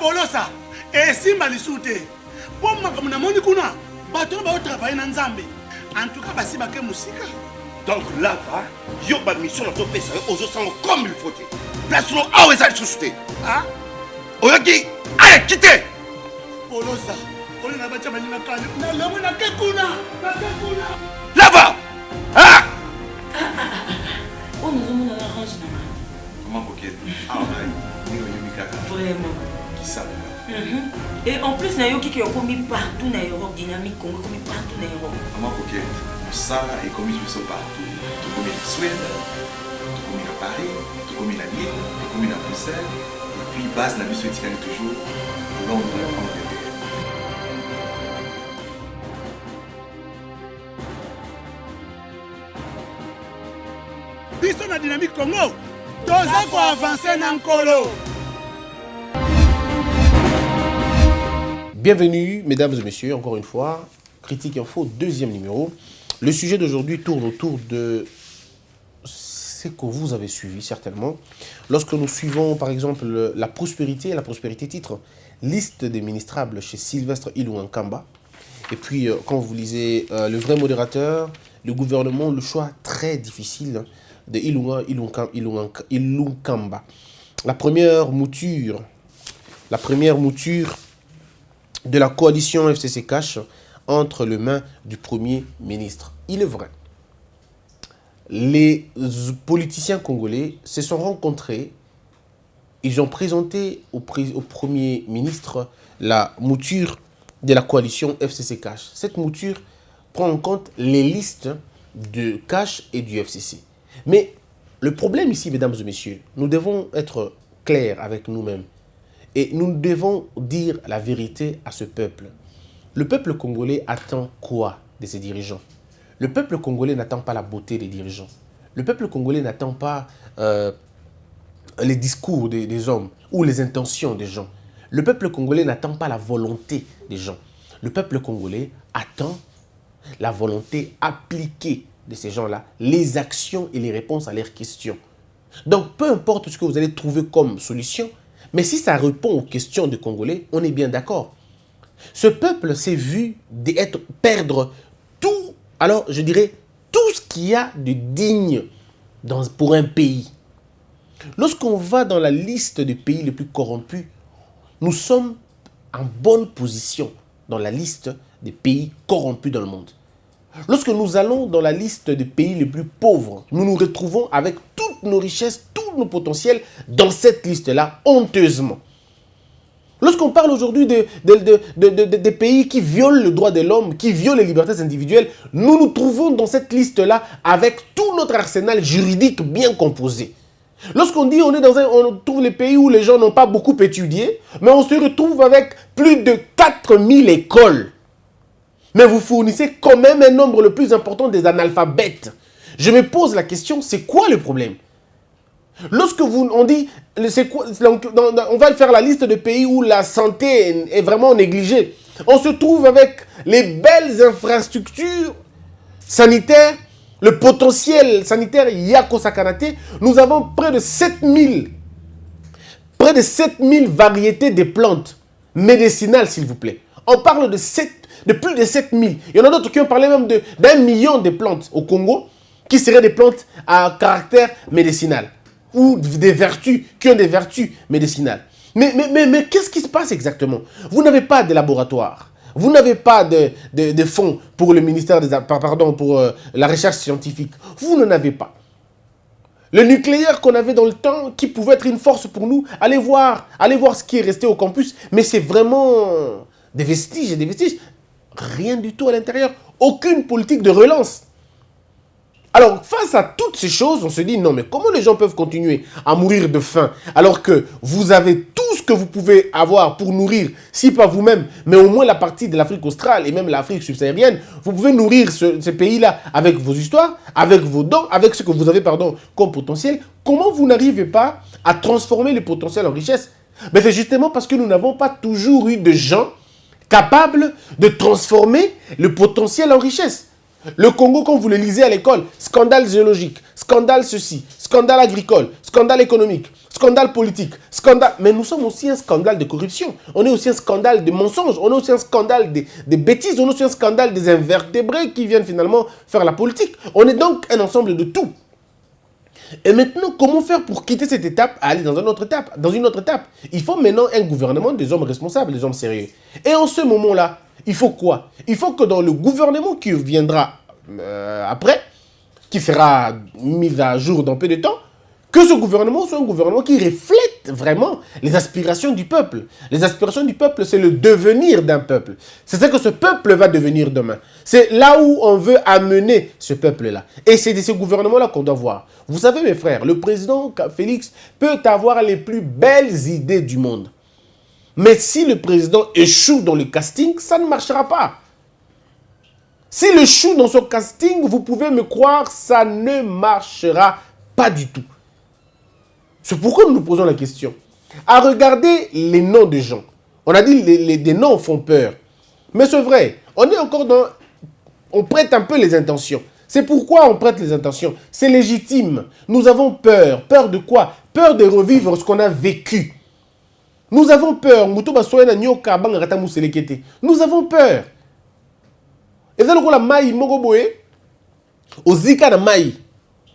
Polosa, et Simba Lissoute. Pour moi, comme on a kuna, bateau va travailler dans Zambé. En tout cas, basi baké musique. Donc là, va, yo ba mission dans ton pays, aux autres comme il faut. Place nous à où est-ce que Ah? Oyaki, allez, quittez! Polosa, on a battu ma ligne na la mona kekuna, na kekuna. Là-bas! Ah! Oh, nous avons un arrange. Comment coquette? Ah, ouais, vraiment. Qui ça? Et en plus, il y a qui ont commis partout dans l'Europe, dynamique, Congo, commis partout dans l'Europe. Comment coquette? Ça est commis partout. Tout comme en Suède, tout comme à Paris, tout comme à Lille, tout comme à Bruxelles. Et puis, base la mission est toujours Londres, Angleterre. Biso na dynamique Congo, toza ko avancer na nkolo. Bienvenue, mesdames et messieurs, encore une fois, Critique Info, deuxième numéro. Le sujet d'aujourd'hui tourne autour de ce que vous avez suivi, certainement. Lorsque nous suivons, par exemple, la prospérité titre liste des ministrables chez Sylvestre Ilunga-Nkamba. Et puis, quand vous lisez le vrai modérateur, le gouvernement, le choix très difficile de Ilunga-Nkamba. La première mouture de la coalition FCC Cash entre les mains du Premier ministre. Il est vrai, les politiciens congolais se sont rencontrés, ils ont présenté au Premier ministre la mouture de la coalition FCC Cash. Cette mouture prend en compte les listes de Cash et du FCC. Mais le problème ici, mesdames et messieurs, nous devons être clairs avec nous-mêmes. Et nous devons dire la vérité à ce peuple. Le peuple congolais attend quoi de ses dirigeants? Le peuple congolais n'attend pas la beauté des dirigeants. Le peuple congolais n'attend pas les discours des hommes ou les intentions des gens. Le peuple congolais n'attend pas la volonté des gens. Le peuple congolais attend la volonté appliquée de ces gens-là, les actions et les réponses à leurs questions. Donc, peu importe ce que vous allez trouver comme solution, mais si ça répond aux questions des Congolais, on est bien d'accord. Ce peuple s'est vu perdre tout, alors je dirais, tout ce qu'il y a de digne pour un pays. Lorsqu'on va dans la liste des pays les plus corrompus, nous sommes en bonne position dans la liste des pays corrompus dans le monde. Lorsque nous allons dans la liste des pays les plus pauvres, nous nous retrouvons avec toutes nos richesses, tous nos potentiels dans cette liste-là, honteusement. Lorsqu'on parle aujourd'hui des pays qui violent le droit de l'homme, qui violent les libertés individuelles, nous nous trouvons dans cette liste-là avec tout notre arsenal juridique bien composé. Lorsqu'on dit on trouve les pays où les gens n'ont pas beaucoup étudié, mais on se retrouve avec plus de 4000 écoles. Mais vous fournissez quand même un nombre le plus important des analphabètes. Je me pose la question, c'est quoi le problème? Lorsque on dit, on va faire la liste de pays où la santé est vraiment négligée, on se trouve avec les belles infrastructures sanitaires, le potentiel sanitaire Yako Sakanate, nous avons près de 7000 variétés de plantes médicinales, s'il vous plaît. On parle de plus de 7000. Il y en a d'autres qui ont parlé même d'1 million de plantes au Congo qui seraient des plantes à caractère médicinal ou qui ont des vertus médicinales. Mais qu'est-ce qui se passe exactement? Vous n'avez pas de laboratoire. Vous n'avez pas de fonds pour le ministère pour la recherche scientifique. Vous n'en avez pas. Le nucléaire qu'on avait dans le temps, qui pouvait être une force pour nous, allez voir ce qui est resté au campus, mais c'est vraiment des vestiges et des vestiges. Rien du tout à l'intérieur. Aucune politique de relance. Alors, face à toutes ces choses, on se dit, non, mais comment les gens peuvent continuer à mourir de faim alors que vous avez tout ce que vous pouvez avoir pour nourrir, si pas vous-même, mais au moins la partie de l'Afrique australe et même l'Afrique subsaharienne, vous pouvez nourrir ces pays-là avec vos histoires, avec vos dons, avec ce que vous avez, comme potentiel. Comment vous n'arrivez pas à transformer le potentiel en richesse? Mais c'est justement parce que nous n'avons pas toujours eu de gens capables de transformer le potentiel en richesse. Le Congo, quand vous le lisez à l'école, scandale géologique, scandale ceci, scandale agricole, scandale économique, scandale politique, scandale... Mais nous sommes aussi un scandale de corruption. On est aussi un scandale de mensonges. On est aussi un scandale de bêtises. On est aussi un scandale des invertébrés qui viennent finalement faire la politique. On est donc un ensemble de tout. Et maintenant, comment faire pour quitter cette étape, aller dans une autre étape? Il faut maintenant un gouvernement des hommes responsables, des hommes sérieux. Et en ce moment-là, il faut quoi? Il faut que dans le gouvernement qui viendra après, qui sera mis à jour dans peu de temps, que ce gouvernement soit un gouvernement qui reflète vraiment les aspirations du peuple. Les aspirations du peuple, c'est le devenir d'un peuple. C'est ce que ce peuple va devenir demain. C'est là où on veut amener ce peuple-là. Et c'est de ce gouvernement-là qu'on doit voir. Vous savez, mes frères, le président Félix peut avoir les plus belles idées du monde. Mais si le président échoue dans le casting, ça ne marchera pas. S'il échoue dans son casting, vous pouvez me croire, ça ne marchera pas du tout. C'est pourquoi nous nous posons la question. À regarder les noms des gens, on a dit les noms font peur. Mais c'est vrai, on est encore dans... On prête un peu les intentions. C'est pourquoi on prête les intentions. C'est légitime. Nous avons peur. Peur de quoi? Peur de revivre ce qu'on a vécu. Nous avons peur. Nous avons peur. Et vous allez la maï mogoboé au zika na maï.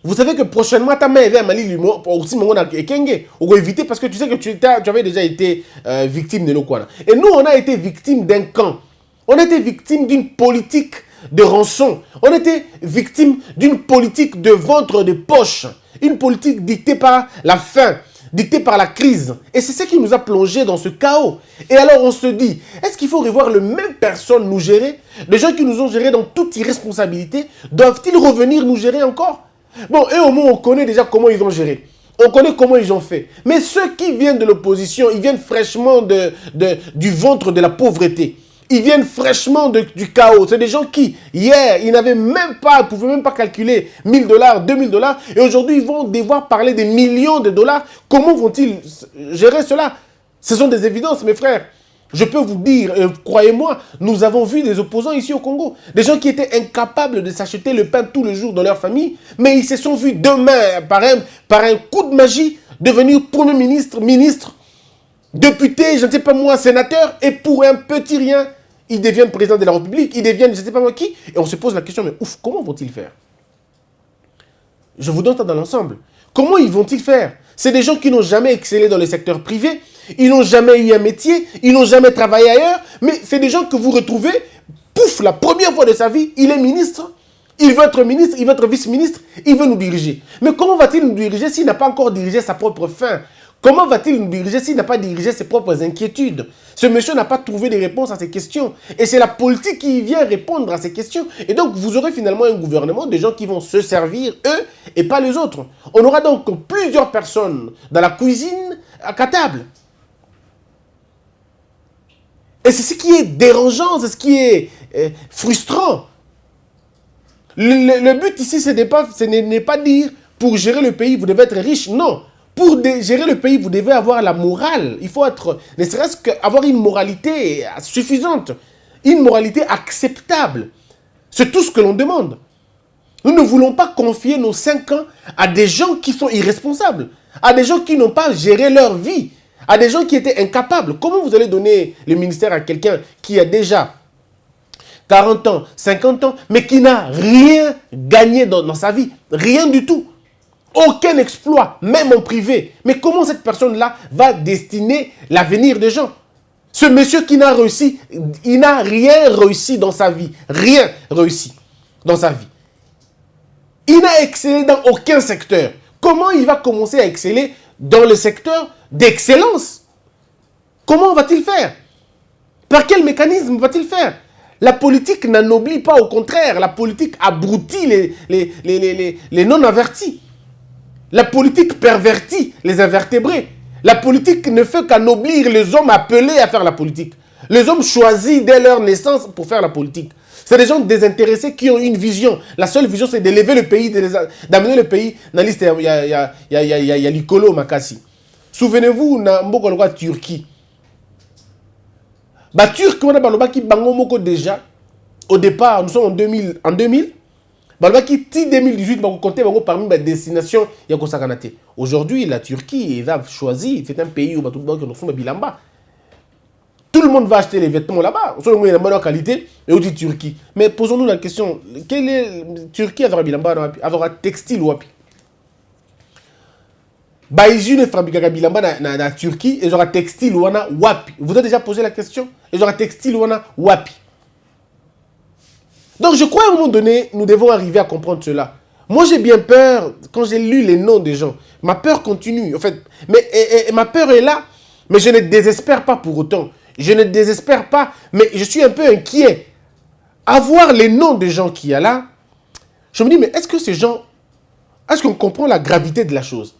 Vous savez que prochainement ta main va Mali aussi mon ekenge. On va éviter parce que tu sais que tu avais déjà été victime de l'Okwana. Et nous on a été victime d'un camp. On a été victime d'une politique de rançon. On a été victime d'une politique de ventre de poche. Une politique dictée par la faim, dictée par la crise. Et c'est ce qui nous a plongé dans ce chaos. Et alors on se dit, est-ce qu'il faut revoir les mêmes personnes nous gérer? Les gens qui nous ont gérés dans toute irresponsabilité, doivent-ils revenir nous gérer encore? Bon, et au moins on connaît déjà comment ils ont géré. On connaît comment ils ont fait. Mais ceux qui viennent de l'opposition, ils viennent fraîchement du ventre de la pauvreté. Ils viennent fraîchement du chaos. C'est des gens qui, hier, ils n'avaient même pas, ils ne pouvaient même pas calculer $1000, $2000. Et aujourd'hui, ils vont devoir parler des millions de dollars. Comment vont-ils gérer cela? Ce sont des évidences, mes frères. Je peux vous dire, croyez-moi, nous avons vu des opposants ici au Congo. Des gens qui étaient incapables de s'acheter le pain tous les jours dans leur famille. Mais ils se sont vus demain, par un coup de magie, devenir Premier ministre, ministre, député, je ne sais pas moi, sénateur. Et pour un petit rien, ils deviennent président de la République, ils deviennent je ne sais pas moi qui, et on se pose la question, mais ouf, comment vont-ils faire? Je vous donne ça dans l'ensemble. Comment ils vont-ils faire? C'est des gens qui n'ont jamais excellé dans le secteur privé, ils n'ont jamais eu un métier, ils n'ont jamais travaillé ailleurs, mais c'est des gens que vous retrouvez, pouf, la première fois de sa vie, il est ministre, il veut être ministre, il veut être vice-ministre, il veut nous diriger. Mais comment va-t-il nous diriger s'il n'a pas encore dirigé sa propre fin? Comment va-t-il nous diriger s'il n'a pas dirigé ses propres inquiétudes? Ce monsieur n'a pas trouvé de réponse à ces questions. Et c'est la politique qui vient répondre à ces questions. Et donc, vous aurez finalement un gouvernement de gens qui vont se servir, eux, et pas les autres. On aura donc plusieurs personnes dans la cuisine, à table. Et c'est ce qui est dérangeant, c'est ce qui est frustrant. Le but ici, ce n'est pas dire, pour gérer le pays, vous devez être riche. Non. Pour gérer le pays, vous devez avoir la morale. Il faut être, ne serait-ce qu'avoir une moralité suffisante, une moralité acceptable. C'est tout ce que l'on demande. Nous ne voulons pas confier nos 5 ans à des gens qui sont irresponsables, à des gens qui n'ont pas géré leur vie, à des gens qui étaient incapables. Comment vous allez donner le ministère à quelqu'un qui a déjà 40 ans, 50 ans, mais qui n'a rien gagné dans sa vie? Rien du tout. Aucun exploit, même en privé. Mais comment cette personne-là va destiner l'avenir des gens? Ce monsieur qui n'a réussi, il n'a rien réussi dans sa vie. Rien réussi dans sa vie. Il n'a excellé dans aucun secteur. Comment il va commencer à exceller dans le secteur d'excellence? Comment va-t-il faire? Par quel mécanisme va-t-il faire? La politique n'anoblit pas, au contraire. La politique abrutit les non-avertis. La politique pervertit les invertébrés. La politique ne fait qu'anoblir les hommes appelés à faire la politique. Les hommes choisis dès leur naissance pour faire la politique. C'est des gens désintéressés qui ont une vision. La seule vision, c'est d'élever le pays, d'amener le pays dans la liste. Il y a l'Ikolo Makassi. Souvenez-vous, dans la Turquie. La Turquie, on a qui bango moko déjà. Au départ, nous sommes en 2000. Qui ti 2018 compter parmi les destinations il y a Kanate. Aujourd'hui la Turquie a choisi, c'est un pays où tout le monde fait bilamba. Tout le monde va acheter les vêtements là-bas. On a la meilleure qualité et aussi Turquie. Mais posons-nous la question, quelle est Turquie avoir bilamba avoir textile ou Baïjune fabrique bilamba na Turquie et genre textile ou wapi. Vous avez déjà posé la question? Et genre textile ou wapi. Donc je crois à un moment donné, nous devons arriver à comprendre cela. Moi j'ai bien peur, quand j'ai lu les noms des gens, ma peur continue. En fait, mais ma peur est là, mais je ne désespère pas pour autant. Je ne désespère pas, mais je suis un peu inquiet. À voir les noms des gens qu'il y a là, je me dis, mais est-ce que ces gens, est-ce qu'on comprend la gravité de la chose?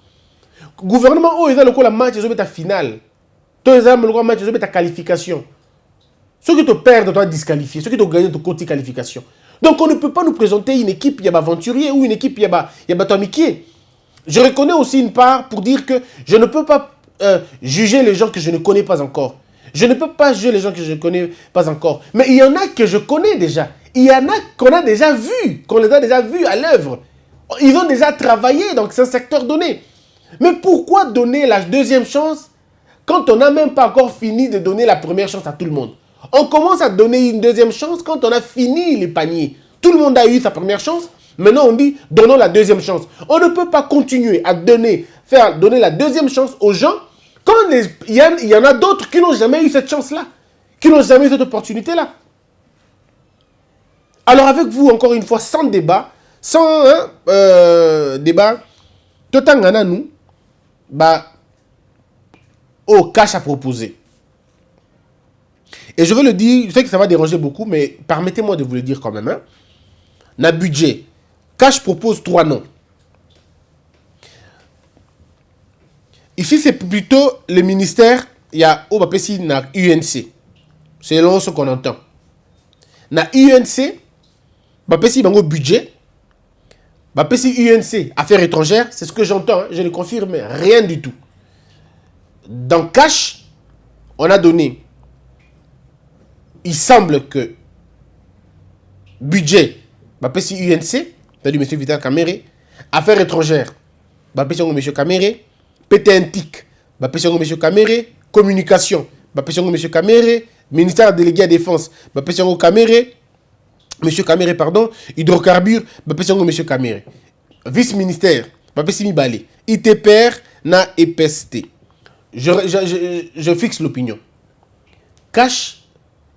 Gouvernement, oh, ils ont le match, ils ont ta finale. Toi, ils ont le match, ils ont ta qualification. Ceux qui te perdent, doivent disqualifier. Ceux qui te gagnent, te côté qualification. Donc, on ne peut pas nous présenter une équipe, il y a aventurier ou une équipe, il y a Tomikier. Je reconnais aussi une part pour dire que je ne peux pas juger les gens que je ne connais pas encore. Je ne peux pas juger les gens que je ne connais pas encore. Mais il y en a que je connais déjà. Il y en a qu'on a déjà vus, qu'on les a déjà vus à l'œuvre. Ils ont déjà travaillé dans un secteur donné. Mais pourquoi donner la deuxième chance quand on n'a même pas encore fini de donner la première chance à tout le monde? On commence à donner une deuxième chance quand on a fini les paniers. Tout le monde a eu sa première chance. Maintenant, on dit, donnons la deuxième chance. On ne peut pas continuer à donner la deuxième chance aux gens quand il y en a d'autres qui n'ont jamais eu cette chance-là, qui n'ont jamais eu cette opportunité-là. Alors avec vous, encore une fois, sans débat, débat, tout en gagnant nous, au cash à proposer. Et je veux le dire, je sais que ça va déranger beaucoup, mais permettez-moi de vous le dire quand même. Hein. Na budget, cash propose 3 noms. Ici, c'est plutôt le ministère, il y a na UNC. C'est ce qu'on entend. Na UNC, bango budget, UNC, affaires étrangères, c'est ce que j'entends, hein, je ne confirme rien du tout. Dans cash, on a donné, il semble que budget, UNC, c'est-à-dire M. Vital Kamere, affaires étrangères, M. Kamere, PTNTIC, M. Kamere, communication, M. Kamere, ministère délégué à défense, M. Kamere, hydrocarbures, M. Kamere, vice-ministère, Mibale, ITPR, na EPST. Je fixe l'opinion. Cash,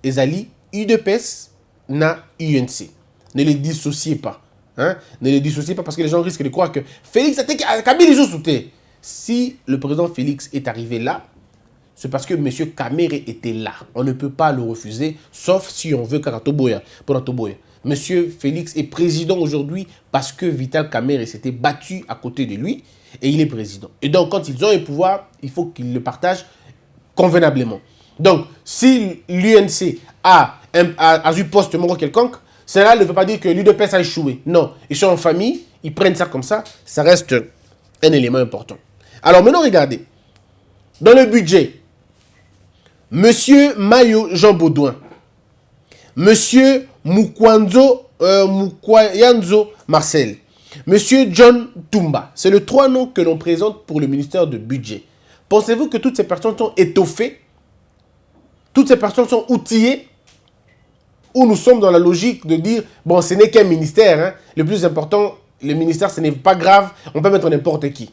Ezali, UDPS, na UNC. Ne les dissociez pas. Hein? Ne les dissociez pas parce que les gens risquent de croire que Félix a Kabila sauté. Si le président Félix est arrivé là, c'est parce que M. Kamere était là. On ne peut pas le refuser, sauf si on veut Kakatoboya. M. Félix est président aujourd'hui parce que Vital Kamere s'était battu à côté de lui et il est président. Et donc, quand ils ont un pouvoir, il faut qu'ils le partagent convenablement. Donc, si l'UNC a eu poste quelconque, cela ne veut pas dire que l'UDPS a échoué. Non, ils sont en famille, ils prennent ça comme ça reste un élément important. Alors maintenant, regardez. Dans le budget, Monsieur Mayo Jean Baudouin, Monsieur Mukwanzo Marcel, Monsieur John Toumba, c'est les 3 noms que l'on présente pour le ministère de budget. Pensez-vous que toutes ces personnes sont étoffées? Toutes ces personnes sont outillées? Ou nous sommes dans la logique de dire, bon, ce n'est qu'un ministère. Hein. Le plus important, le ministère, ce n'est pas grave. On peut mettre n'importe qui.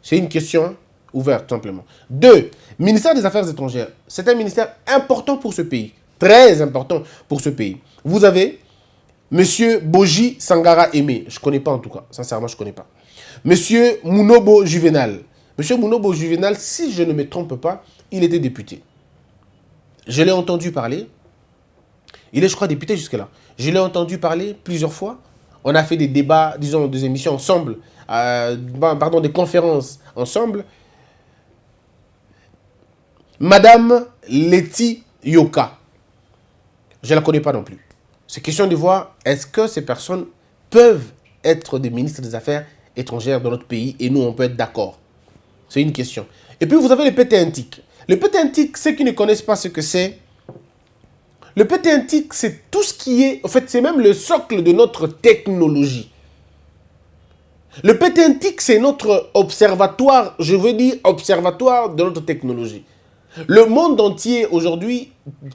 C'est une question ouverte, simplement. 2. Ministère des Affaires étrangères. C'est un ministère important pour ce pays. Très important pour ce pays. Vous avez M. Boji Sangara Aimé. Je ne connais pas en tout cas. Sincèrement, je ne connais pas. M. Mounobo Juvenal. M. Mounobo Juvenal, si je ne me trompe pas, il était député. Je l'ai entendu parler. Il est, je crois, député jusque-là. Je l'ai entendu parler plusieurs fois. On a fait des débats, disons, des émissions ensemble, des conférences ensemble. Madame Letty Yoka. Je ne la connais pas non plus. C'est question de voir, est-ce que ces personnes peuvent être des ministres des Affaires étrangères dans notre pays et nous, on peut être d'accord. C'est une question. Et puis, vous avez le PTNTIC. Le PTNTIC, ceux qui ne connaissent pas ce que c'est, Le PT1TIC, c'est tout ce qui est... En fait, c'est même le socle de notre technologie. Le PT1TIC, c'est notre observatoire, je veux dire observatoire de notre technologie. Le monde entier, aujourd'hui,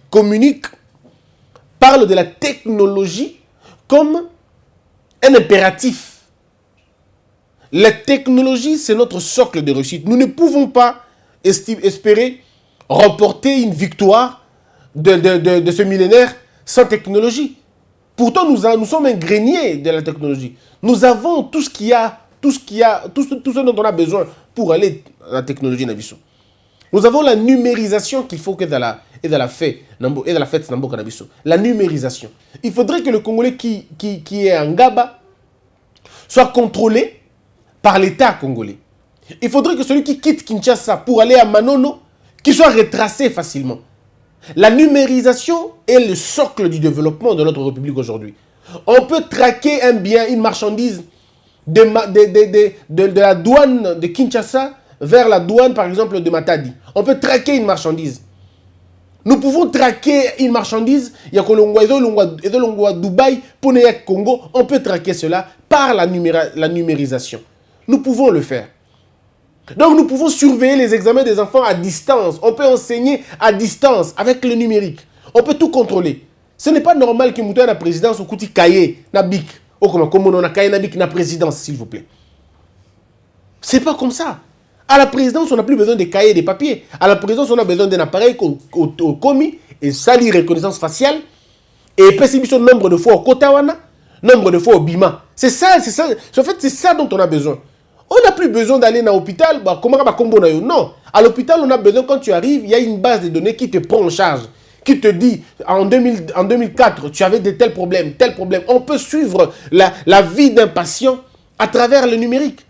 communique, parle de la technologie comme un impératif. La technologie, c'est notre socle de réussite. Nous ne pouvons pas espérer remporter une victoire de ce millénaire sans technologie. Pourtant, nous sommes un grenier de la technologie. Nous avons tout ce ce dont on a besoin pour aller à la technologie. Nous avons la numérisation qu'il faut que dans la fête, la numérisation. Il faudrait que le Congolais qui est en Gaba soit contrôlé par l'État congolais. Il faudrait que celui qui quitte Kinshasa pour aller à Manono, qu'il soit retracé facilement. La numérisation est le socle du développement de notre République aujourd'hui. On peut traquer un bien, une marchandise de la douane de Kinshasa vers la douane, par exemple, de Matadi. On peut traquer une marchandise. Nous pouvons traquer une marchandise, il y a Kolongwa Dubaï, pour le Congo. On peut traquer cela par la numérisation. Nous pouvons le faire. Donc, nous pouvons surveiller les examens des enfants à distance. On peut enseigner à distance avec le numérique. On peut tout contrôler. Ce n'est pas normal que Moutou à la présidence ou Kouti Kaye, Nabik, ou comme on a Kaye Nabik, na présidence, s'il vous plaît. C'est pas comme ça. À la présidence, on n'a plus besoin de cahiers et de papiers. À la présidence, on a besoin d'un appareil au commis et sali reconnaissance faciale et précipitation nombre de fois au Kotawana, nombre de fois au Bima. C'est ça. En fait, c'est ça dont on a besoin. On n'a plus besoin d'aller dans l'hôpital. Non. À l'hôpital, on a besoin, quand tu arrives, il y a une base de données qui te prend en charge, qui te dit, en 2004, tu avais de tels problèmes. On peut suivre la vie d'un patient à travers le numérique.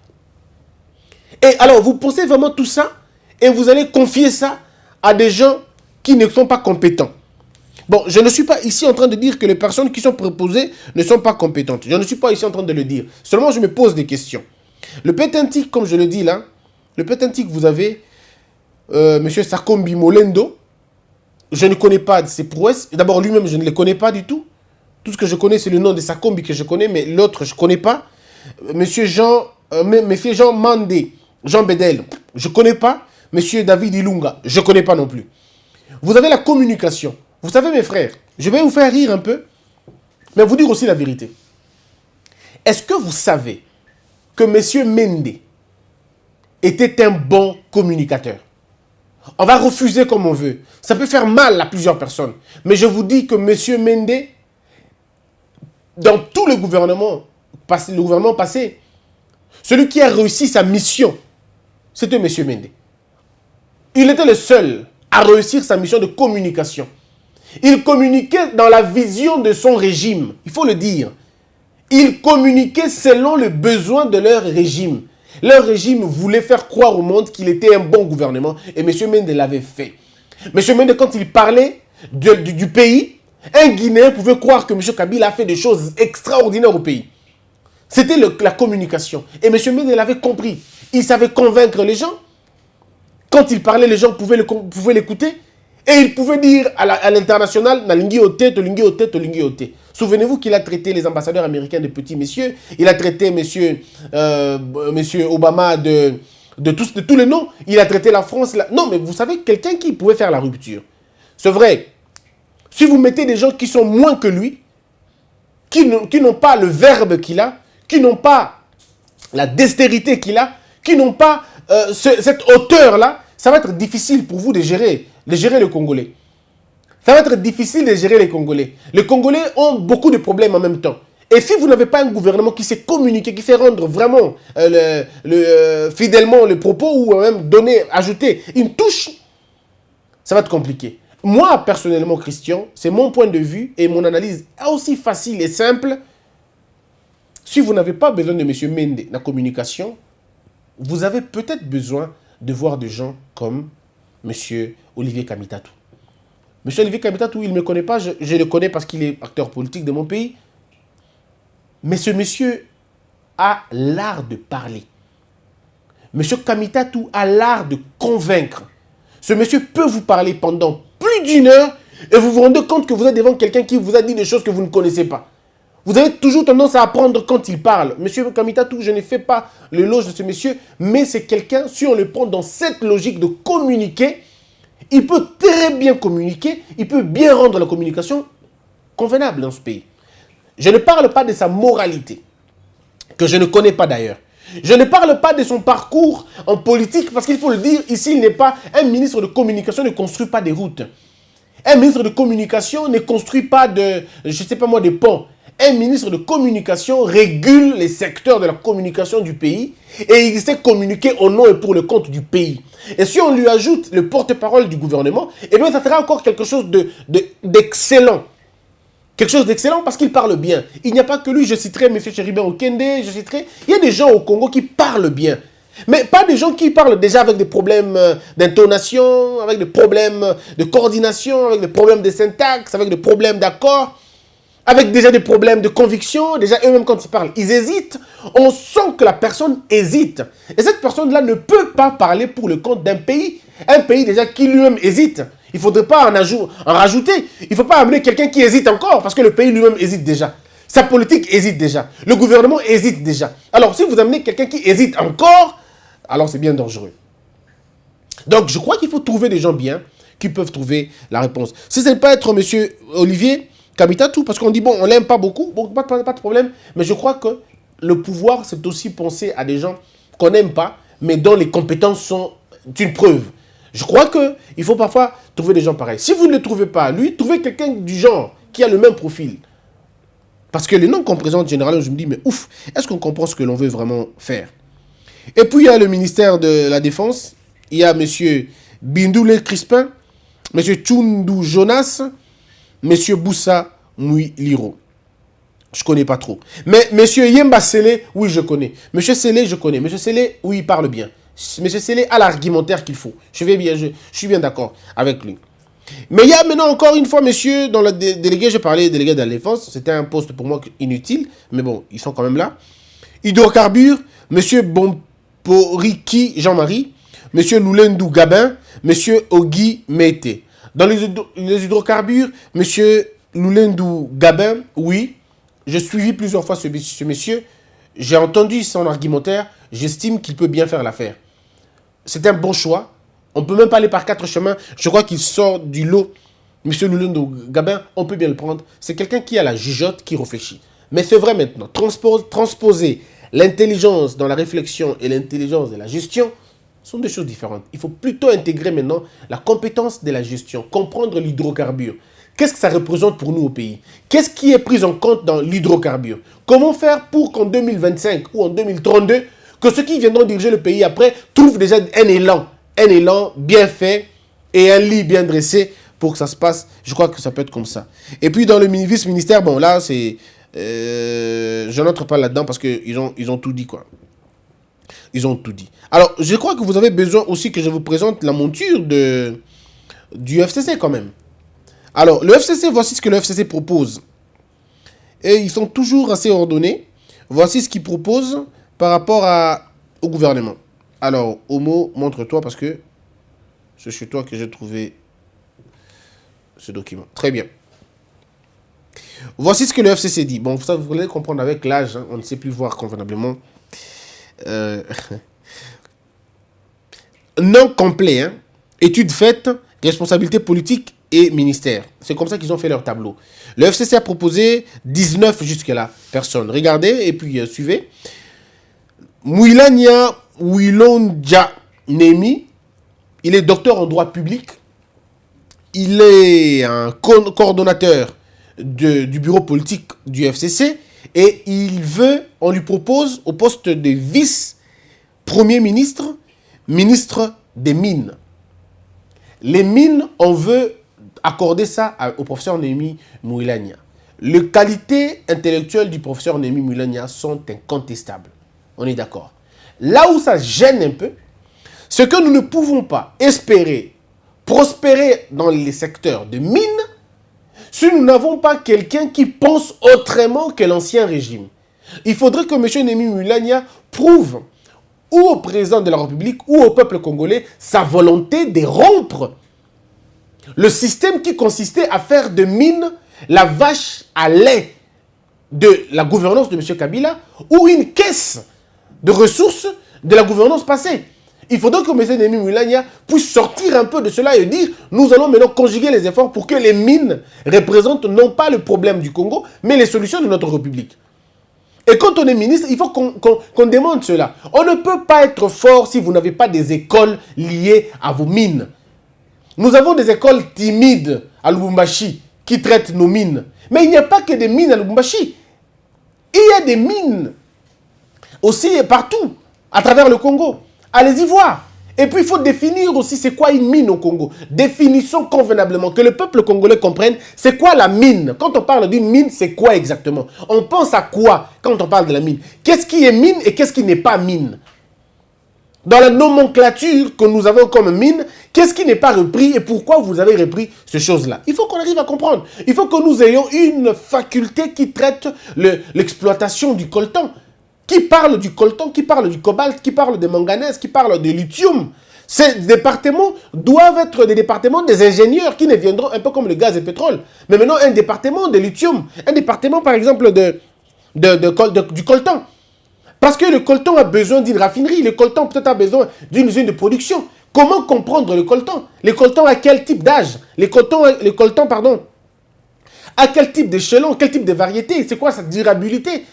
Et alors, vous pensez vraiment tout ça et vous allez confier ça à des gens qui ne sont pas compétents. Bon, je ne suis pas ici en train de dire que les personnes qui sont proposées ne sont pas compétentes. Je ne suis pas ici en train de le dire. Seulement, je me pose des questions. Le PT1TIC, comme je le dis là, le PT1TIC, vous avez M. Sakombi Molendo. Je ne connais pas ses prouesses. D'abord, lui-même, je ne le connais pas du tout. Tout ce que je connais, c'est le nom de Sakombi que je connais, mais l'autre, je ne connais pas. M. Jean Mandé, Jean Bedel, je ne connais pas. M. David Ilunga, je ne connais pas non plus. Vous avez la communication. Vous savez, mes frères, je vais vous faire rire un peu, mais vous dire aussi la vérité. Est-ce que vous savez que M. Mende était un bon communicateur? On va refuser comme on veut. Ça peut faire mal à plusieurs personnes. Mais je vous dis que M. Mende, dans tout le gouvernement passé, celui qui a réussi sa mission, c'était M. Mende. Il était le seul à réussir sa mission de communication. Il communiquait dans la vision de son régime, il faut le dire. Il communiquait selon les besoins de leur régime. Leur régime voulait faire croire au monde qu'il était un bon gouvernement et M. Mende l'avait fait. M. Mende, quand il parlait du pays, un Guinéen pouvait croire que M. Kabila a fait des choses extraordinaires au pays. C'était la communication. Et M. Mende l'avait compris. Il savait convaincre les gens. Quand il parlait, les gens pouvaient l'écouter. Et il pouvait dire à l'international, souvenez-vous qu'il a traité les ambassadeurs américains de petits messieurs. Il a traité monsieur Obama de tous les noms. Il a traité la France. Non, mais vous savez, quelqu'un qui pouvait faire la rupture. C'est vrai. Si vous mettez des gens qui sont moins que lui, qui n'ont pas le verbe qu'il a, qui n'ont pas la dextérité qu'il a, qui n'ont pas cette hauteur-là, ça va être difficile pour vous de gérer le Congolais. Ça va être difficile de gérer les Congolais. Les Congolais ont beaucoup de problèmes en même temps. Et si vous n'avez pas un gouvernement qui sait communiquer, qui sait rendre vraiment fidèlement les propos ou même ajouter une touche, ça va être compliqué. Moi, personnellement, Christian, c'est mon point de vue et mon analyse aussi facile et simple. Si vous n'avez pas besoin de M. Mende dans la communication, vous avez peut-être besoin de voir des gens comme M. Olivier Kamitatou. M. Olivier Kamitatou, il ne me connaît pas, je le connais parce qu'il est acteur politique de mon pays. Mais ce monsieur a l'art de parler. M. Kamitatou a l'art de convaincre. Ce monsieur peut vous parler pendant plus d'1 heure Et vous vous rendez compte que vous êtes devant quelqu'un qui vous a dit des choses que vous ne connaissez pas. Vous avez toujours tendance à apprendre quand il parle. Monsieur Kamitatou, je ne fais pas l'éloge de ce monsieur, mais c'est quelqu'un, si on le prend dans cette logique de communiquer, il peut très bien communiquer, il peut bien rendre la communication convenable dans ce pays. Je ne parle pas de sa moralité, que je ne connais pas d'ailleurs. Je ne parle pas de son parcours en politique, parce qu'il faut le dire, ici, il n'est pas un ministre de communication, ne construit pas des routes. Un ministre de communication ne construit pas de, je ne sais pas moi, des ponts. Un ministre de communication régule les secteurs de la communication du pays et il sait communiquer au nom et pour le compte du pays. Et si on lui ajoute le porte-parole du gouvernement, eh bien, ça sera encore quelque chose d'excellent. Quelque chose d'excellent parce qu'il parle bien. Il n'y a pas que lui, je citerai M. Chéribin Okende, il y a des gens au Congo qui parlent bien. Mais pas des gens qui parlent déjà avec des problèmes d'intonation, avec des problèmes de coordination, avec des problèmes de syntaxe, avec des problèmes d'accord, avec déjà des problèmes de conviction. Déjà eux-mêmes quand ils parlent, ils hésitent. On sent que la personne hésite. Et cette personne-là ne peut pas parler pour le compte d'un pays. Un pays déjà qui lui-même hésite. Il ne faudrait pas en rajouter. Il ne faut pas amener quelqu'un qui hésite encore parce que le pays lui-même hésite déjà. Sa politique hésite déjà. Le gouvernement hésite déjà. Alors, si vous amenez quelqu'un qui hésite encore, alors c'est bien dangereux. Donc, je crois qu'il faut trouver des gens bien qui peuvent trouver la réponse. Si ce n'est pas être M. Olivier Kamitatou, parce qu'on dit, bon, on ne l'aime pas beaucoup, bon, pas de problème, mais je crois que le pouvoir, c'est aussi penser à des gens qu'on n'aime pas, mais dont les compétences sont une preuve. Je crois qu'il faut parfois trouver des gens pareils. Si vous ne le trouvez pas, lui, trouvez quelqu'un du genre qui a le même profil. Parce que les noms qu'on présente généralement, je me dis, mais ouf, est-ce qu'on comprend ce que l'on veut vraiment faire? Et puis, il y a le ministère de la Défense. Il y a M. Bindoulé Crispin, M. Tchoundou Jonas, M. Boussa Mouiliro. Je ne connais pas trop. Mais M. Yemba Sélé, oui, je connais. M. Sélé, je connais. M. Sélé, oui, il parle bien. M. Sélé a l'argumentaire qu'il faut. Je suis bien d'accord avec lui. Mais il y a maintenant encore une fois, monsieur, dans le délégué, j'ai parlé délégué de la Défense. C'était un poste pour moi inutile. Mais bon, ils sont quand même là. Hydrocarbures, M. Bomporiki Jean-Marie, M. Loulendou Gabin, M. Ogui Mete. Dans les hydrocarbures, M. Loulendou Gabin, oui, j'ai suivi plusieurs fois ce monsieur. J'ai entendu son argumentaire. J'estime qu'il peut bien faire l'affaire. C'est un bon choix. On ne peut même pas aller par 4 chemins. Je crois qu'il sort du lot. M. Loulendou Gabin, on peut bien le prendre. C'est quelqu'un qui a la jugeote, qui réfléchit. Mais c'est vrai maintenant. Transposer l'intelligence dans la réflexion et l'intelligence de la gestion sont deux choses différentes. Il faut plutôt intégrer maintenant la compétence de la gestion, comprendre l'hydrocarbure. Qu'est-ce que ça représente pour nous au pays? Qu'est-ce qui est pris en compte dans l'hydrocarbure? Comment faire pour qu'en 2025 ou en 2032, que ceux qui viendront diriger le pays après trouvent déjà un élan bien fait et un lit bien dressé pour que ça se passe? Je crois que ça peut être comme ça. Et puis dans le vice-ministère, bon là, c'est... je n'entre pas là-dedans parce qu'ils ont tout dit, quoi. Ils ont tout dit. Alors, je crois que vous avez besoin aussi que je vous présente la monture du FCC quand même. Alors, le FCC, voici ce que le FCC propose. Et ils sont toujours assez ordonnés. Voici ce qu'ils proposent par rapport au gouvernement. Alors, Homo, montre-toi parce que c'est chez toi que j'ai trouvé ce document. Très bien. Voici ce que le FCC dit. Bon, ça, vous allez comprendre avec l'âge, hein, on ne sait plus voir convenablement. Non complet, hein. Étude faite, responsabilité politique et ministère. C'est comme ça qu'ils ont fait leur tableau. Le FCC a proposé 19 jusque-là personnes. Regardez et puis suivez. Mouilania Wilonja Nemi, il est docteur en droit public. Il est un coordonnateur du bureau politique du FCC et on lui propose au poste de vice-premier ministre, ministre des Mines. Les mines, on veut accorder ça au professeur Némi Mouilania. Les qualités intellectuelles du professeur Némi Mouilania sont incontestables. On est d'accord. Là où ça gêne un peu, c'est que nous ne pouvons pas espérer prospérer dans les secteurs de mines si nous n'avons pas quelqu'un qui pense autrement que l'ancien régime. Il faudrait que M. Némi Mouilania prouve ou au président de la République ou au peuple congolais sa volonté de rompre Le système qui consistait à faire de mine la vache à lait de la gouvernance de M. Kabila ou une caisse de ressources de la gouvernance passée. Il faudrait que M. Denis Mulanya puisse sortir un peu de cela et dire nous allons maintenant conjuguer les efforts pour que les mines représentent non pas le problème du Congo, mais les solutions de notre République. Et quand on est ministre, il faut qu'on demande cela. On ne peut pas être fort si vous n'avez pas des écoles liées à vos mines. Nous avons des écoles timides à Lubumbashi qui traitent nos mines. Mais il n'y a pas que des mines à Lubumbashi. Il y a des mines aussi partout, à travers le Congo. Allez-y voir. Et puis, il faut définir aussi c'est quoi une mine au Congo. Définissons convenablement, que le peuple congolais comprenne c'est quoi la mine. Quand on parle d'une mine, c'est quoi exactement? On pense à quoi quand on parle de la mine? Qu'est-ce qui est mine et qu'est-ce qui n'est pas mine? Dans la nomenclature que nous avons comme mine, qu'est-ce qui n'est pas repris et pourquoi vous avez repris ces choses-là? Il faut qu'on arrive à comprendre. Il faut que nous ayons une faculté qui traite l'exploitation du coltan. Qui parle du coltan, qui parle du cobalt, qui parle de manganèse, qui parle de lithium. Ces départements doivent être des départements des ingénieurs qui ne viendront un peu comme le gaz et le pétrole. Mais maintenant, un département de lithium, un département par exemple du coltan. Parce que le coltan a besoin d'une raffinerie, le coltan peut-être a besoin d'une usine de production. Comment comprendre le coltan? Le coltan a quel type d'âge? Le coltan, pardon, à quel type d'échelon, quel type de variété? C'est quoi sa durabilité?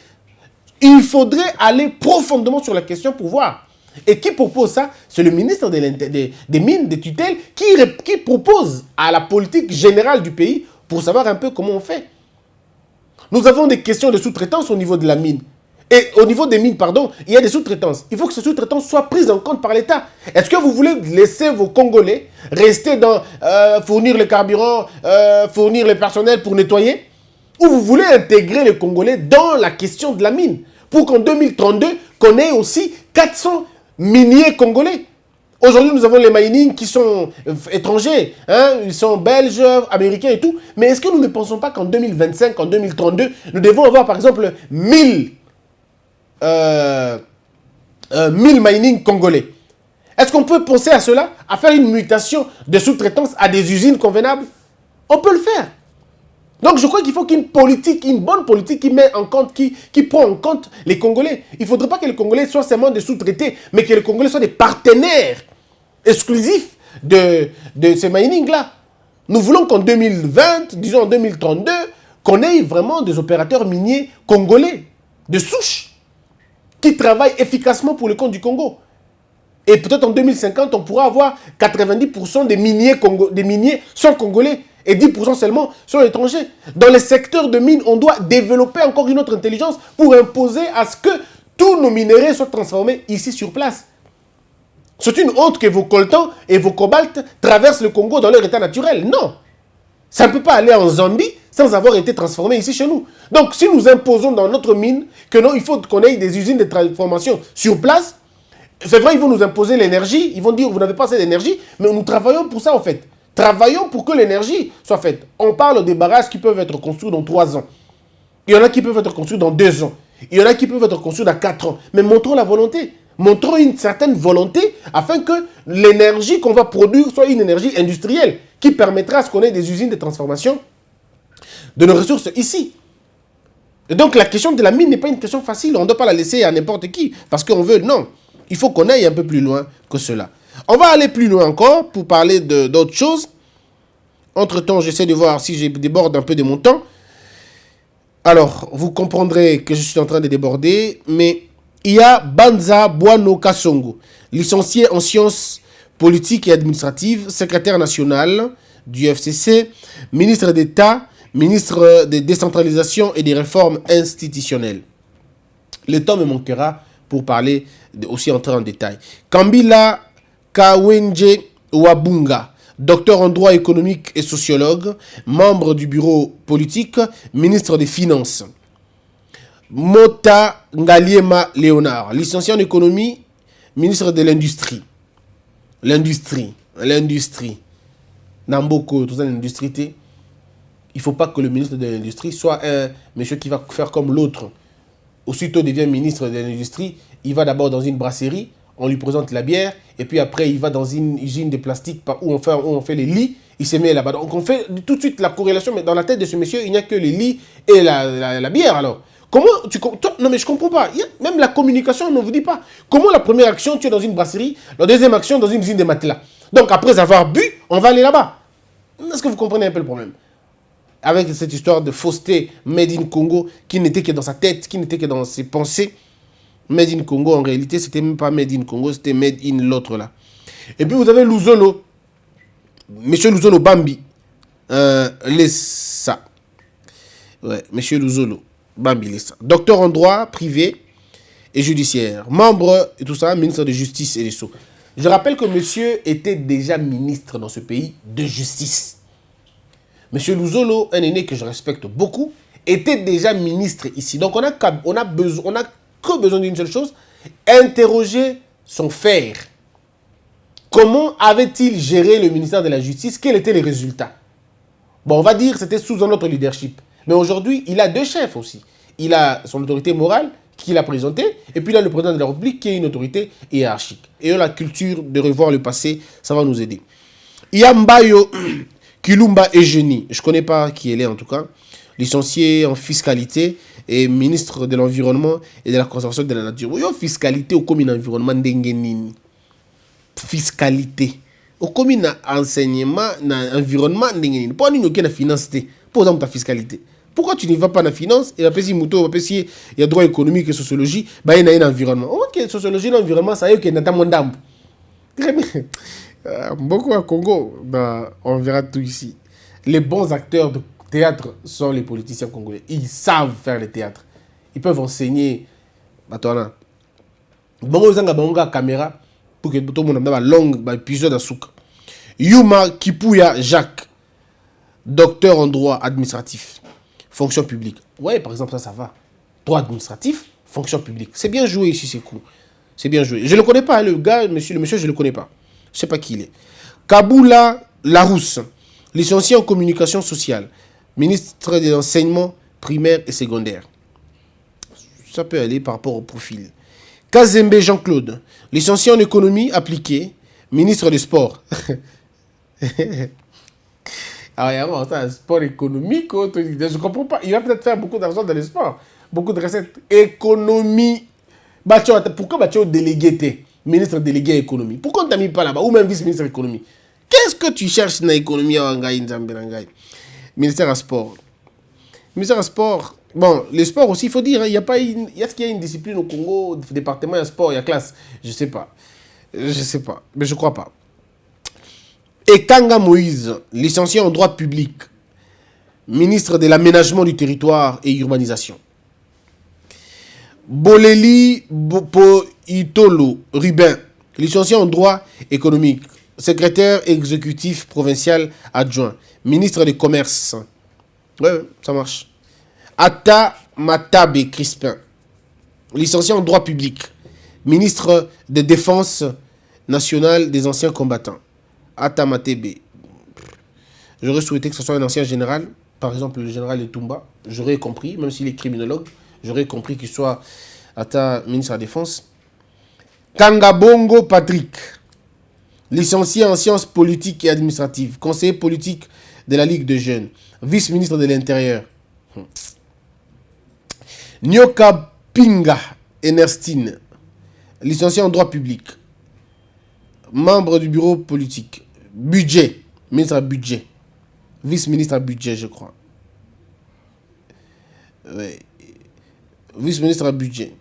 Il faudrait aller profondément sur la question pour voir. Et qui propose ça? C'est le ministre des Mines, des tutelles, qui propose à la politique générale du pays pour savoir un peu comment on fait. Nous avons des questions de sous-traitance au niveau de la mine. Et au niveau des mines, pardon, il y a des sous-traitances. Il faut que ces sous-traitances soient prises en compte par l'État. Est-ce que vous voulez laisser vos Congolais rester dans fournir le carburant, fournir le personnel pour nettoyer? Ou vous voulez intégrer les Congolais dans la question de la mine pour qu'en 2032, qu'on ait aussi 400 miniers congolais? Aujourd'hui, nous avons les mining qui sont étrangers, hein, ils sont belges, américains et tout. Mais est-ce que nous ne pensons pas qu'en 2025, en 2032, nous devons avoir par exemple 1000 mining congolais? Est-ce qu'on peut penser à cela, à faire une mutation de sous-traitance à des usines convenables? On peut le faire. Donc je crois qu'il faut qu'une politique, une bonne politique qui met en compte, qui prend en compte les Congolais. Il ne faudrait pas que les Congolais soient seulement des sous-traités, mais que les Congolais soient des partenaires exclusifs de ces mining-là. Nous voulons qu'en 2020, disons en 2032, qu'on ait vraiment des opérateurs miniers congolais, de souche, qui travaillent efficacement pour le compte du Congo. Et peut-être en 2050, on pourra avoir 90% des miniers sont congolais et 10% seulement sont étrangers. Dans les secteurs de mines, on doit développer encore une autre intelligence pour imposer à ce que tous nos minerais soient transformés ici sur place. C'est une honte que vos coltans et vos cobaltes traversent le Congo dans leur état naturel. Non. Ça ne peut pas aller en Zambie sans avoir été transformé ici chez nous. Donc, si nous imposons dans notre mine que non, il faut qu'on ait des usines de transformation sur place, c'est vrai, ils vont nous imposer l'énergie. Ils vont dire, vous n'avez pas assez d'énergie, mais nous travaillons pour ça, en fait. Travaillons pour que l'énergie soit faite. On parle des barrages qui peuvent être construits dans 3 ans. Il y en a qui peuvent être construits dans 2 ans. Il y en a qui peuvent être construits dans 4 ans. Mais montrons la volonté. Montrons une certaine volonté afin que l'énergie qu'on va produire soit une énergie industrielle qui permettra à ce qu'on ait des usines de transformation de nos ressources ici. Et donc la question de la mine n'est pas une question facile. On ne doit pas la laisser à n'importe qui parce qu'on veut, non. Il faut qu'on aille un peu plus loin que cela. On va aller plus loin encore pour parler d'autres choses. Entre-temps, j'essaie de voir si je déborde un peu de mon temps. Alors, vous comprendrez que je suis en train de déborder, mais il y a Banza Bwano Kasongo, licencié en sciences politiques et administratives, secrétaire national du FCC, ministre d'État, ministre de décentralisation et des réformes institutionnelles. Le temps me manquera pour parler, aussi entrer en détail. Kambila Kawenje Wabunga, docteur en droit économique et sociologue, membre du bureau politique, ministre des Finances. Mota Ngaliema Léonard, licencié en économie, ministre de l'Industrie. L'industrie. Namboko, tout ça, l'industrie. Il ne faut pas que le ministre de l'Industrie soit un monsieur qui va faire comme l'autre. Aussitôt devient ministre de l'Industrie, il va d'abord dans une brasserie, on lui présente la bière, et puis après, il va dans une usine de plastique où on fait les lits, il se met là-bas. Donc, on fait tout de suite la corrélation, mais dans la tête de ce monsieur, il n'y a que les lits et la bière, alors. Comment non, mais je comprends pas. Même la communication, on ne vous dit pas. Comment la première action, tu es dans une brasserie, la deuxième action, dans une usine de matelas. Donc, après avoir bu, on va aller là-bas. Est-ce que vous comprenez un peu le problème? Avec cette histoire de fausseté Made in Congo, qui n'était que dans sa tête, qui n'était que dans ses pensées. Made in Congo, en réalité, c'était même pas Made in Congo, c'était Made in l'autre là. Et puis, vous avez Luzolo. Monsieur Luzolo Bambi. Lessa. Ouais, Monsieur Luzolo. Bambi Lessa. Docteur en droit privé et judiciaire. Membre et tout ça, ministre de justice et des Sceaux. Je rappelle que monsieur était déjà ministre dans ce pays de justice. Monsieur Luzolo, un aîné que je respecte beaucoup, était déjà ministre ici. Donc on a que besoin d'une seule chose, interroger son frère. Comment avait-il géré le ministère de la Justice? Quels étaient les résultats? Bon, on va dire que c'était sous un autre leadership. Mais aujourd'hui, il a deux chefs aussi. Il a son autorité morale qu'il a présentée, et puis il a le président de la République qui est une autorité hiérarchique. Et la culture de revoir le passé, ça va nous aider. Yambayo Kilumba Eugénie, je ne connais pas qui elle est en tout cas, licencié en fiscalité et ministre de l'Environnement et de la Conservation de la Nature. Yo fiscalité au commun environnement dengenini. Fiscalité. Au commun enseignement, environnement dengenini. Pourquoi nous n'avons finance? Pour exemple ta fiscalité. Pourquoi tu n'y vas pas dans la finance et après si il y a droit économique et sociologie, bah il y a un environnement. Ok, sociologie et l'environnement, ça y est que n'a mon dame. Très bien. Beaucoup à Congo, bah, on verra tout ici. Les bons acteurs de théâtre sont les politiciens congolais. Ils savent faire le théâtre. Ils peuvent enseigner. Bon, ils ont une caméra pour que tout le monde ait un long épisode de souk. Yuma Kipuya Jacques, docteur en droit administratif, fonction publique. Ouais, par exemple, ça va. Droit administratif, fonction publique. C'est bien joué ici, c'est cool. C'est bien joué. Je ne le connais pas, le gars, le monsieur, je ne le connais pas. Je ne sais pas qui il est. Kaboula Larousse, licencié en communication sociale, ministre de l'enseignement primaire et secondaire. Ça peut aller par rapport au profil. Kazembe Jean-Claude, licencié en économie appliquée, ministre des Sports. Ah, il y a un sport économique. Je ne comprends pas. Il va peut-être faire beaucoup d'argent dans le sport. Beaucoup de recettes. Économie. Pourquoi tu es délégué, ministre délégué à l'économie? Pourquoi on ne t'a mis pas là-bas? Ou même vice-ministre de l'économie? Qu'est-ce que tu cherches dans l'économie à ministère à sport. Ministère à sport. Bon, le sport aussi, il faut dire. Est-ce qu'il y a une discipline au Congo, département à sport, il y a classe? Je ne sais pas. Mais je ne crois pas. Ekanga Moïse, licencié en droit public, ministre de l'aménagement du territoire et urbanisation. Boleli Poitolo Rubin, licencié en droit économique, secrétaire exécutif provincial adjoint, ministre du commerce. Ouais, ça marche. Ata Matabe Crispin, licencié en droit public, ministre de défense nationale des anciens combattants. Ata Matebe. J'aurais souhaité que ce soit un ancien général, par exemple le général Etumba. J'aurais compris, même s'il est criminologue, j'aurais compris qu'il soit Ata ministre de la Défense. Kangabongo Patrick, licencié en sciences politiques et administratives, conseiller politique de la Ligue de jeunes, vice-ministre de l'Intérieur. Nyoka Pinga Ernestine, licencié en droit public, membre du bureau politique. Budget, ministre à budget. Vice-ministre à budget, je crois. Ouais. Vice-ministre à budget.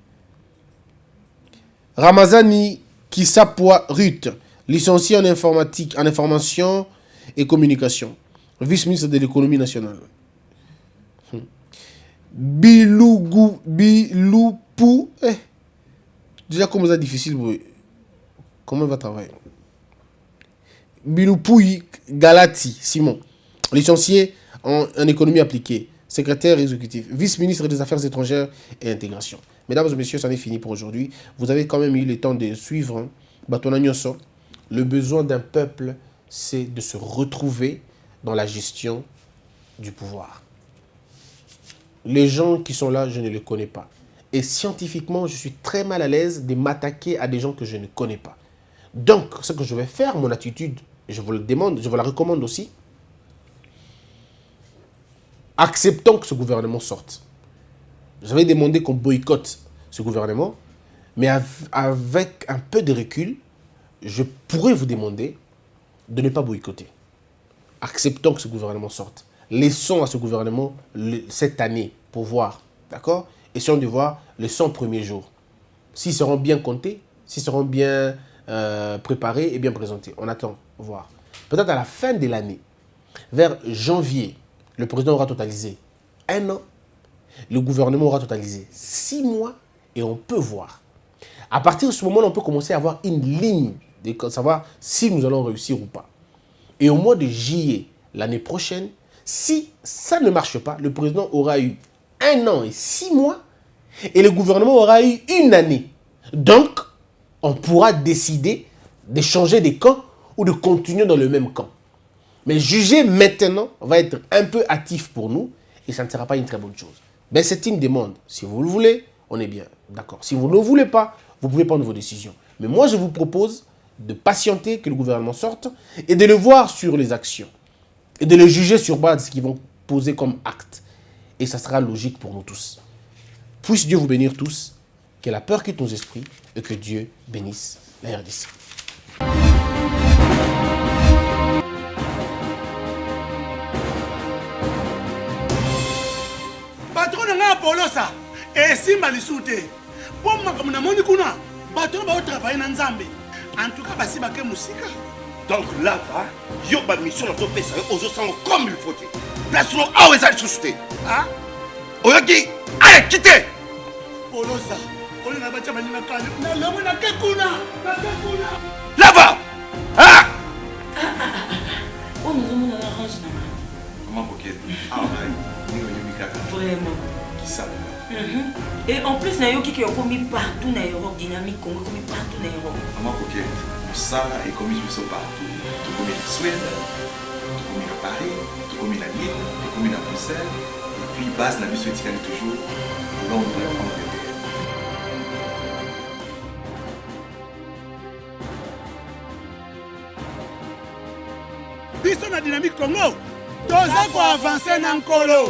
Ramazani Kisapwa Ruth, licencié en informatique, en information et communication. Vice-ministre de l'économie nationale. Biloupou. Déjà, comment c'est difficile. Comment il va travailler? Biloupouy Galati Simon, licencié en économie appliquée, secrétaire exécutif, vice-ministre des Affaires étrangères et intégration. Mesdames et messieurs, ça en est fini pour aujourd'hui. Vous avez quand même eu le temps de suivre Batona Nyoso. Le besoin d'un peuple, c'est de se retrouver dans la gestion du pouvoir. Les gens qui sont là, je ne les connais pas. Et scientifiquement, je suis très mal à l'aise de m'attaquer à des gens que je ne connais pas. Donc, ce que je vais faire, mon attitude, je vous le demande, je vous la recommande aussi. Acceptons que ce gouvernement sorte. J'avais demandé qu'on boycotte ce gouvernement, mais avec un peu de recul, je pourrais vous demander de ne pas boycotter. Acceptons que ce gouvernement sorte. Laissons à ce gouvernement cette année pour voir, d'accord? Essayons de voir les 100 premiers jours. S'ils seront bien comptés, s'ils seront bien préparés et bien présentés. On attend voir. Peut-être à la fin de l'année, vers janvier, le président aura totalisé 1 an, le gouvernement aura totalisé 6 mois et on peut voir. À partir de ce moment-là, on peut commencer à avoir une ligne de savoir si nous allons réussir ou pas. Et au mois de juillet, l'année prochaine, si ça ne marche pas, le président aura eu 1 an et 6 mois et le gouvernement aura eu 1 année. Donc, on pourra décider de changer de camp ou de continuer dans le même camp. Mais juger maintenant va être un peu hâtif pour nous et ça ne sera pas une très bonne chose. Mais c'est une demande. Si vous le voulez, on est bien d'accord. Si vous ne le voulez pas, vous pouvez prendre vos décisions. Mais moi, je vous propose de patienter que le gouvernement sorte et de le voir sur les actions. Et de le juger sur base de ce qu'ils vont poser comme acte. Et ça sera logique pour nous tous. Puisse Dieu vous bénir tous, que la peur quitte nos esprits et que Dieu bénisse la RDC. Patron na nga polosa esimba lisute po makambo na moni kuna bato ba travailler na nzambe en tout cas basi bake musika. Donc là va yo ba mission na to pesa yo ozo sango comme il faut. Place no awe za susute. Ah Oyoki allez quitter. polosa oli na bacha bani na kanya na lomo na kekuna Là va. Ah Oh, nous avons un orange là. Comment coquette? Ah ouais, Vraiment. qui ça? Et en plus, il y a qui est commis partout dans l'Europe, dynamique, commis partout dans l'Europe. Comment coquette? Ça est commis partout. Tout comme la Suède, tout comme la Paris, tout comme la Lille, tout comme la Bruxelles, et puis base la mission éthique toujours Londres, Angleterre. biso na dynamique Congo toza ko avancer na nkolo.